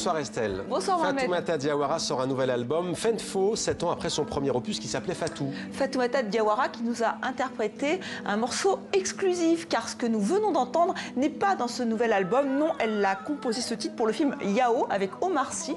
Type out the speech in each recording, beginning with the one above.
Bonsoir Estelle. Bonsoir Mohamed. Fatoumata Diawara sort un nouvel album, Fenfo, 7 ans après son premier opus qui s'appelait Fatou. Fatoumata Diawara qui nous a interprété un morceau exclusif, car ce que nous venons d'entendre n'est pas dans ce nouvel album. Non, elle a composé ce titre pour le film Yao avec Omar Sy,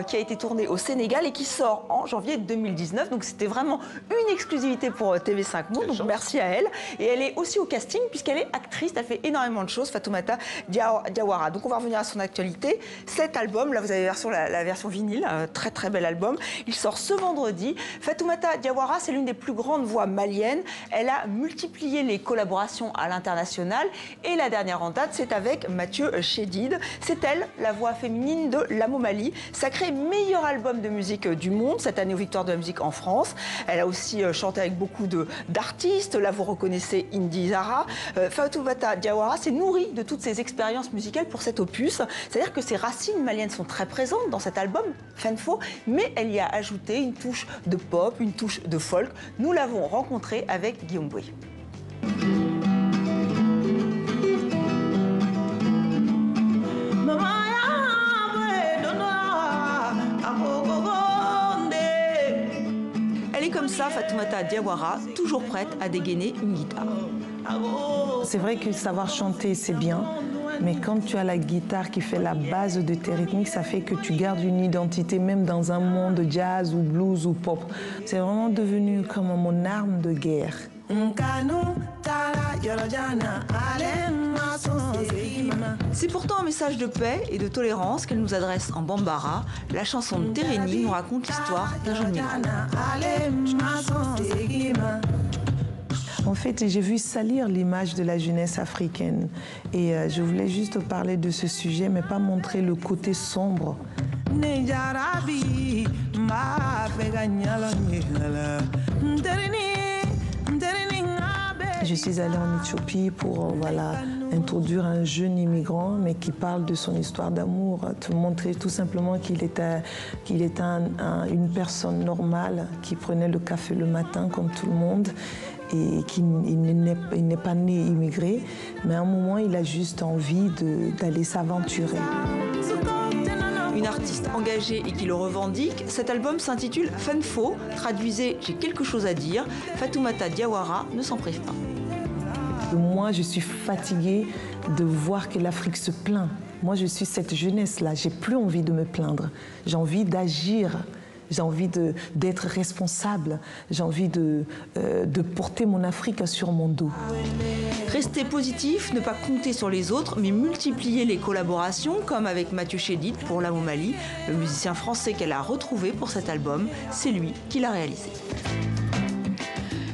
qui a été tourné au Sénégal et qui sort en janvier 2019. Donc c'était vraiment une exclusivité pour TV5 Monde, donc merci à elle. Et elle est aussi au casting puisqu'elle est actrice, elle fait énormément de choses, Fatoumata Diawara. Donc on va revenir à son actualité. Cet album, là vous avez la version vinyle, très très bel album. Il sort ce vendredi. Fatoumata Diawara, c'est l'une des plus grandes voix maliennes. Elle a multiplié les collaborations à l'international et la dernière en date, c'est avec Mathieu Chédid. C'est elle, la voix féminine de Lamo Mali, sacré meilleur album de musique du monde cette année aux Victoires de la musique en France. Elle a aussi chanté avec beaucoup d'artistes. Là, vous reconnaissez Indy Zara. Fatoumata Diawara s'est nourrie de toutes ses expériences musicales pour cet opus. C'est-à-dire que ses racines maliennes sont très présentes dans cet album, Fenfo, mais elle y a ajouté une touche de pop, une touche de folk. Nous l'avons rencontrée avec Guillaume Bouy. Elle est comme ça, Fatoumata Diawara, toujours prête à dégainer une guitare. C'est vrai que savoir chanter, c'est bien, mais quand tu as la guitare qui fait la base de tes rythmiques, ça fait que tu gardes une identité, même dans un monde jazz ou blues ou pop. C'est vraiment devenu comme mon arme de guerre. C'est pourtant un message de paix et de tolérance qu'elle nous adresse en bambara. La chanson de Térénie nous raconte l'histoire d'un jeune migrant. En fait, j'ai vu salir l'image de la jeunesse africaine et je voulais juste parler de ce sujet, mais pas montrer le côté sombre. Je suis allée en Éthiopie pour introduire un jeune immigrant, mais qui parle de son histoire d'amour, te montrer tout simplement qu'il était une personne normale, qui prenait le café le matin comme tout le monde, et qu'il n'est pas né immigré, mais à un moment, il a juste envie d'aller s'aventurer. Une artiste engagée et qui le revendique, cet album s'intitule Fenfo, traduisez « J'ai quelque chose à dire ». Fatoumata Diawara ne s'en prive pas. Moi, je suis fatiguée de voir que l'Afrique se plaint. Moi, je suis cette jeunesse-là, j'ai plus envie de me plaindre. J'ai envie d'agir. J'ai envie d'être responsable, j'ai envie de porter mon Afrique sur mon dos. Rester positif, ne pas compter sur les autres, mais multiplier les collaborations, comme avec Mathieu Chédid pour Lamo Mali, le musicien français qu'elle a retrouvé pour cet album, c'est lui qui l'a réalisé.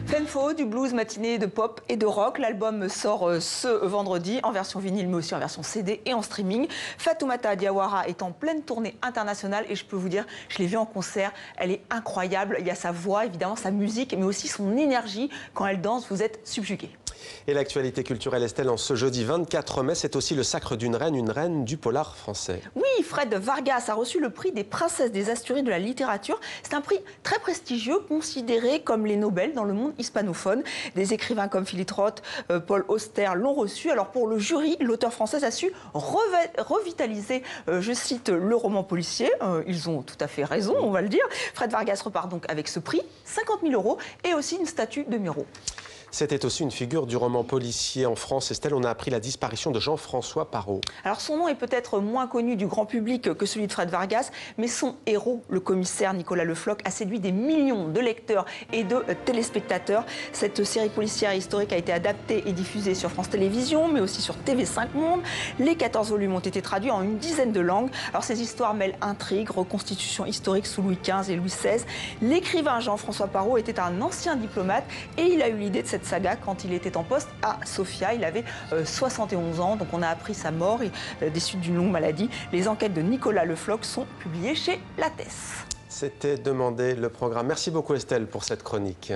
Fenfo, du blues matiné, de pop et de rock. L'album sort ce vendredi en version vinyle, mais aussi en version CD et en streaming. Fatoumata Diawara est en pleine tournée internationale et je peux vous dire, je l'ai vue en concert, elle est incroyable. Il y a sa voix, évidemment, sa musique, mais aussi son énergie. Quand elle danse, vous êtes subjugués. Et l'actualité culturelle, Estelle, en ce jeudi 24 mai, c'est aussi le sacre d'une une reine du polar français. Oui, Fred Vargas a reçu le prix des princesses des Asturies de la littérature. C'est un prix très prestigieux, considéré comme les Nobel dans le monde hispanophone. Des écrivains comme Philippe Roth, Paul Auster l'ont reçu. Alors pour le jury, l'auteur française a su revitaliser, je cite, le roman policier. Ils ont tout à fait raison, on va le dire. Fred Vargas repart donc avec ce prix, 50 000 € et aussi une statue de Miro. C'était aussi une figure du roman policier en France. Estelle, on a appris la disparition de Jean-François Parrot. Alors son nom est peut-être moins connu du grand public que celui de Fred Vargas, mais son héros, le commissaire Nicolas Le Floch, a séduit des millions de lecteurs et de téléspectateurs. Cette série policière et historique a été adaptée et diffusée sur France Télévisions, mais aussi sur TV5 Monde. Les 14 volumes ont été traduits en une dizaine de langues. Alors ces histoires mêlent intrigue, reconstitution historique sous Louis XV et Louis XVI. L'écrivain Jean-François Parrot était un ancien diplomate et il a eu l'idée de cette saga quand il était en poste à Sofia. Il avait 71 ans, donc on a appris sa mort des suites d'une longue maladie. Les enquêtes de Nicolas Le Floch sont publiées chez Lattès. C'était demandé le programme. Merci beaucoup Estelle pour cette chronique.